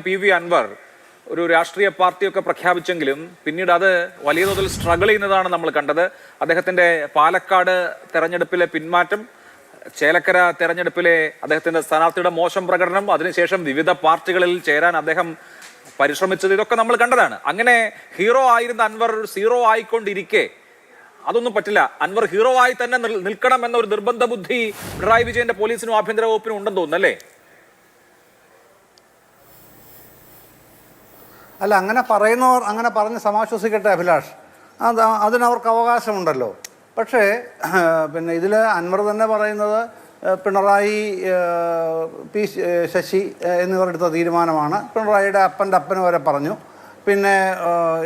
PV Anwar ഒരു രാഷ്ട്രീയ പാർട്ടിയൊക്കെ പ്രഖ്യാപിച്ചെങ്കിലും പിന്നീട് അത് വലിയ തോതിൽ സ്ട്രഗിൾ ചെയ്യുന്നതാണ് നമ്മൾ കണ്ടത്. അദ്ദേഹത്തിന്റെ പാലക്കാട് തെരഞ്ഞെടുപ്പിലെ പിന്മാറ്റം, ചേലക്കര തെരഞ്ഞെടുപ്പിലെ അദ്ദേഹത്തിന്റെ സ്ഥാനാർത്ഥിയുടെ മോശം പ്രകടനം, അതിനുശേഷം വിവിധ പാർട്ടികളിൽ ചേരാൻ അദ്ദേഹം പരിശ്രമിച്ചത്, ഇതൊക്കെ നമ്മൾ കണ്ടതാണ്. അങ്ങനെ ഹീറോ ആയിരുന്ന അൻവർ സീറോ ആയിക്കൊണ്ടിരിക്കെ അതൊന്നും പറ്റില്ല, അൻവർ ഹീറോ ആയി തന്നെ നിൽക്കണം എന്ന ഒരു നിർബന്ധ ബുദ്ധി പിണറായി വിജയന്റെ പോലീസിനും ആഭ്യന്തര വകുപ്പിനും ഉണ്ടെന്ന് തോന്നുന്നല്ലേ? അല്ല, അങ്ങനെ പറയുന്നവർ അങ്ങനെ പറഞ്ഞ് സമാശ്വസിക്കട്ടെ അഭിലാഷ്, അതിനവർക്ക് അവകാശമുണ്ടല്ലോ. പക്ഷേ പിന്നെ ഇതിൽ അൻവർ തന്നെ പറയുന്നത് പിണറായി, പി ശശി എന്നിവരെടുത്ത തീരുമാനമാണ്. പിണറായിയുടെ അപ്പൻ്റെ അപ്പന് വരെ പറഞ്ഞു, പിന്നെ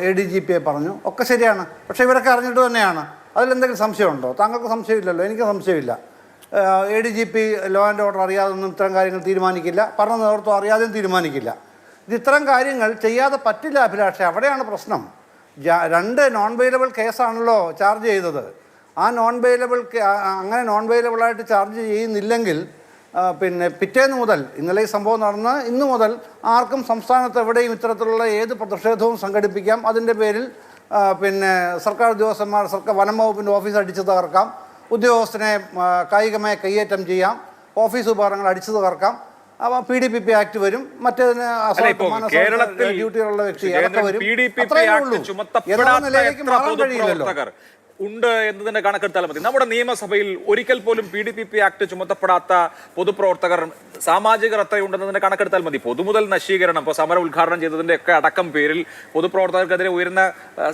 ADGP പറഞ്ഞു, ഒക്കെ ശരിയാണ്. പക്ഷേ ഇവരൊക്കെ അറിഞ്ഞിട്ട് തന്നെയാണ്. അതിലെന്തെങ്കിലും സംശയമുണ്ടോ? താങ്കൾക്ക് സംശയമില്ലല്ലോ, എനിക്ക് സംശയമില്ല. ADGP ലോ ആൻഡ് ഓർഡർ അറിയാതൊന്നും ഇത്തരം കാര്യങ്ങൾ തീരുമാനിക്കില്ല, പറഞ്ഞ നേതൃത്വം അറിയാതെയും തീരുമാനിക്കില്ല. ഇത്തരം കാര്യങ്ങൾ ചെയ്യാതെ പറ്റില്ല അഭിലാഷേ, അവിടെയാണ് പ്രശ്നം. 2 നോൺ ബെയിലബിൾ കേസാണല്ലോ ചാർജ് ചെയ്തത്. ആ അങ്ങനെ നോൺ ബെയിലബിളായിട്ട് ചാർജ് ചെയ്യുന്നില്ലെങ്കിൽ പിന്നെ പിറ്റേന്ന് മുതൽ, ഇന്നലെ ഈ സംഭവം നടന്ന് ഇന്നു മുതൽ ആർക്കും സംസ്ഥാനത്ത് എവിടെയും ഇത്തരത്തിലുള്ള ഏത് പ്രതിഷേധവും സംഘടിപ്പിക്കാം. അതിൻ്റെ പേരിൽ പിന്നെ സർക്കാർ ഉദ്യോഗസ്ഥന്മാർ, വനം വകുപ്പിൻ്റെ ഓഫീസ് അടിച്ചു തകർക്കാം, ഉദ്യോഗസ്ഥനെ കായികമായി കയ്യേറ്റം ചെയ്യാം, ഓഫീസ് ഉപകരണങ്ങൾ അടിച്ചു തകർക്കാം. അപ്പോൾ PDPP ആക്ട് വരും, മറ്റേതിന് ഡ്യൂട്ടിയുള്ള വ്യക്തി അതൊക്കെ വരും. അത്രയേ ഉള്ളൂ. എല്ലാ നിലയിലേക്ക് മാറാൻ കഴിയില്ലല്ലോ ഉണ്ട് എന്നതിന്റെ കണക്കെടുത്താൽ മതി. നമ്മുടെ നിയമസഭയിൽ ഒരിക്കൽ പോലും PDPP ആക്ട് ചുമത്തപ്പെടാത്ത പൊതുപ്രവർത്തകർ, സാമാജികർ എത്രയുണ്ടെന്നതിന്റെ കണക്കെടുത്താൽ മതി. പൊതുമുതൽ നശീകരണം, ഇപ്പോൾ സമരം ഉദ്ഘാടനം ചെയ്തതിന്റെ ഒക്കെ അടക്കം പേരിൽ പൊതുപ്രവർത്തകർക്കെതിരെ ഉയരുന്ന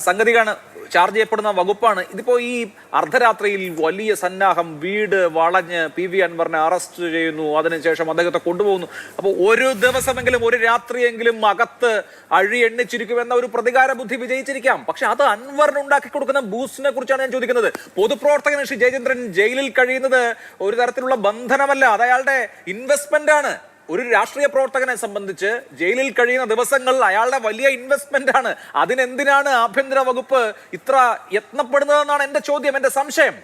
സംഗതിയാണ്, ചാർജ് ചെയ്യപ്പെടുന്ന വകുപ്പാണ്. ഇതിപ്പോ ഈ അർദ്ധരാത്രിയിൽ വലിയ സന്നാഹം, വീട് വളഞ്ഞ് PV അൻവറിനെ അറസ്റ്റ് ചെയ്യുന്നു, അതിനുശേഷം അദ്ദേഹത്തെ കൊണ്ടുപോകുന്നു. അപ്പോൾ ഒരു ദിവസമെങ്കിലും, ഒരു രാത്രിയെങ്കിലും അകത്ത് അഴി എണ്ണിച്ചിരിക്കുമെന്ന ഒരു പ്രതികാര ബുദ്ധി വിജയിച്ചിരിക്കാം. പക്ഷെ അത് അൻവറിന് ഉണ്ടാക്കി കൊടുക്കുന്ന ബൂസ്റ്റിനെ കുറിച്ചാണ് ഞാൻ ചോദിക്കുന്നത്. പൊതുപ്രവർത്തകൻ ശ്രീ ജയചന്ദ്രൻ ജയിലിൽ കഴിയുന്നത് ഒരു തരത്തിലുള്ള ബന്ധനമല്ല, അത് അയാളുടെ ഇൻവെസ്റ്റ്മെന്റ് ആണ്. ഒരു രാഷ്ട്രീയ പ്രവർത്തകനെ സംബന്ധിച്ച് ജയിലിൽ കഴിയുന്ന ദിവസങ്ങൾ അയാളുടെ വലിയ ഇൻവെസ്റ്റ്മെന്റ് ആണ്. അതിനെന്തിനാണ് ആഭ്യന്തര വകുപ്പ് ഇത്ര യത്നപ്പെടുന്നതെന്നാണ് എന്റെ ചോദ്യം, എന്റെ സംശയം.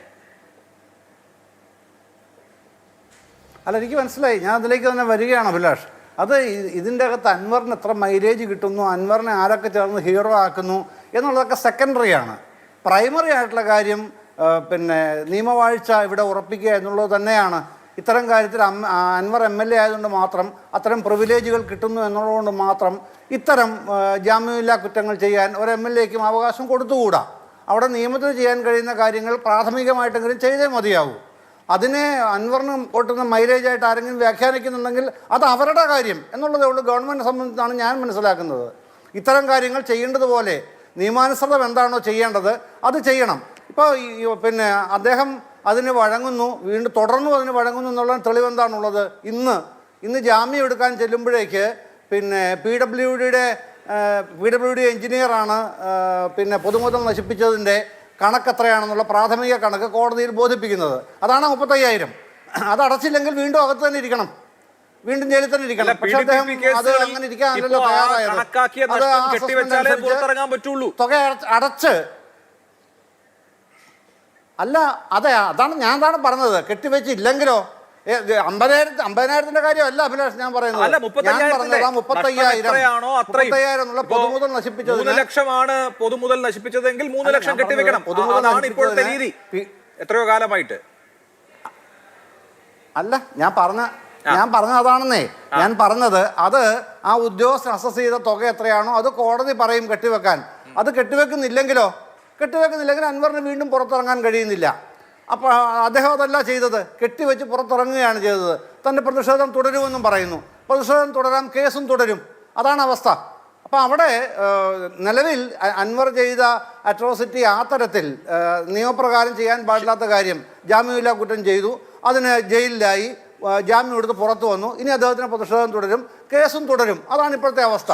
അല്ല, എനിക്ക് മനസ്സിലായി, ഞാൻ അതിലേക്ക് തന്നെ വരികയാണ് അഭിലാഷ്. അത് ഇതിൻ്റെ അകത്ത് അൻവറിന് എത്ര മൈലേജ് കിട്ടുന്നു, അൻവറിനെ ആരൊക്കെ ചേർന്ന് ഹീറോ ആക്കുന്നു എന്നുള്ളതൊക്കെ സെക്കൻഡറിയാണ്. പ്രൈമറി ആയിട്ടുള്ള കാര്യം പിന്നെ നിയമവാഴ്ച ഇവിടെ ഉറപ്പിക്കുക എന്നുള്ളത് തന്നെയാണ്. ഇത്തരം കാര്യത്തിൽ അൻവർ MLA ആയതുകൊണ്ട് മാത്രം, അത്തരം പ്രിവിലേജുകൾ കിട്ടുന്നു എന്നുള്ളതുകൊണ്ട് മാത്രം ഇത്തരം ജാമ്യമില്ലാ കുറ്റങ്ങൾ ചെയ്യാൻ ഒരു MLAക്കും അവകാശം കൊടുത്തുകൂടാ. അവിടെ നിയമത്തിന് ചെയ്യാൻ കഴിയുന്ന കാര്യങ്ങൾ പ്രാഥമികമായിട്ടെങ്കിലും ചെയ്തേ മതിയാവൂ. അതിനെ അൻവറിന് കൊട്ടുന്ന മൈലേജായിട്ട് ആരെങ്കിലും വ്യാഖ്യാനിക്കുന്നുണ്ടെങ്കിൽ അത് അവരുടെ കാര്യം എന്നുള്ളതേ ഉള്ളൂ. ഗവൺമെൻറ് സംബന്ധിച്ചാണ് ഞാൻ മനസ്സിലാക്കുന്നത്. ഇത്തരം കാര്യങ്ങൾ ചെയ്യേണ്ടതുപോലെ നിയമാനുസൃതം എന്താണോ ചെയ്യേണ്ടത് അത് ചെയ്യണം. ഇപ്പോൾ പിന്നെ അദ്ദേഹം അതിന് വഴങ്ങുന്നു, വീണ്ടും തുടർന്നും അതിന് വഴങ്ങുന്നു എന്നുള്ള തെളിവെന്താണുള്ളത്? ഇന്ന് ജാമ്യം എടുക്കാൻ ചെല്ലുമ്പോഴേക്ക് പിന്നെ PWD എഞ്ചിനീയറാണ് പിന്നെ പൊതുമുതൽ നശിപ്പിച്ചതിൻ്റെ കണക്ക് എത്രയാണെന്നുള്ള പ്രാഥമിക കണക്ക് കോടതിയിൽ ബോധിപ്പിക്കുന്നത്. അതാണ് 35,000. അത് അടച്ചില്ലെങ്കിൽ വീണ്ടും അകത്ത് തന്നെ ഇരിക്കണം, വീണ്ടും ജയിലിൽ തന്നെ ഇരിക്കണം. പക്ഷെ അദ്ദേഹം അത് അങ്ങനെ ഇരിക്കാനല്ലോ തയ്യാറായത്. തുക അടച്ച് അല്ല, അതാണ് ഞാൻ പറഞ്ഞത്. കെട്ടിവെച്ചില്ലെങ്കിലോ 50,000 കാര്യമല്ല അഭിലാഷ് ഞാൻ പറയുന്നത്. ഞാൻ പറഞ്ഞത് 35,000 എന്നുള്ള പൊതുമുതൽ നശിപ്പിച്ചത്. 3 ലക്ഷമാണ് പൊതുമുതൽ നശിപ്പിച്ചതെങ്കിൽ 3 ലക്ഷം കെട്ടിവെക്കണം. അതാണ് ഇപ്പോഴത്തെ രീതി എത്രയോ കാലമായിട്ട്. അല്ല, ഞാൻ പറഞ്ഞ അതാണെന്നേ. ഞാൻ പറഞ്ഞത് അത് ആ ഉദ്യോഗസ്ഥൻ അസസ് ചെയ്ത തുക എത്രയാണോ അത് കോടതി പറയും കെട്ടിവെക്കാൻ. അത് കെട്ടിവെക്കുന്നില്ലെങ്കിൽ അൻവറിന് വീണ്ടും പുറത്തിറങ്ങാൻ കഴിയുന്നില്ല. അപ്പോൾ അദ്ദേഹം അതല്ല ചെയ്തത്, കെട്ടിവെച്ച് പുറത്തിറങ്ങുകയാണ് ചെയ്തത്. തൻ്റെ പ്രതിഷേധം തുടരുമെന്നും പറയുന്നു. പ്രതിഷേധം തുടരാൻ, കേസും തുടരും. അതാണ് അവസ്ഥ. അപ്പോൾ അവിടെ നിലവിൽ അൻവർ ചെയ്ത അട്രോസിറ്റി ആ തരത്തിൽ നിയമപ്രകാരം ചെയ്യാൻ പാടില്ലാത്ത കാര്യം, ജാമ്യമില്ലാ കുറ്റം ചെയ്തു, അതിന് ജയിലിലായി, ജാമ്യം എടുത്ത് പുറത്തു വന്നു. ഇനി അദ്ദേഹത്തിന് പ്രതിഷേധം തുടരും, കേസും തുടരും. അതാണ് ഇപ്പോഴത്തെ അവസ്ഥ.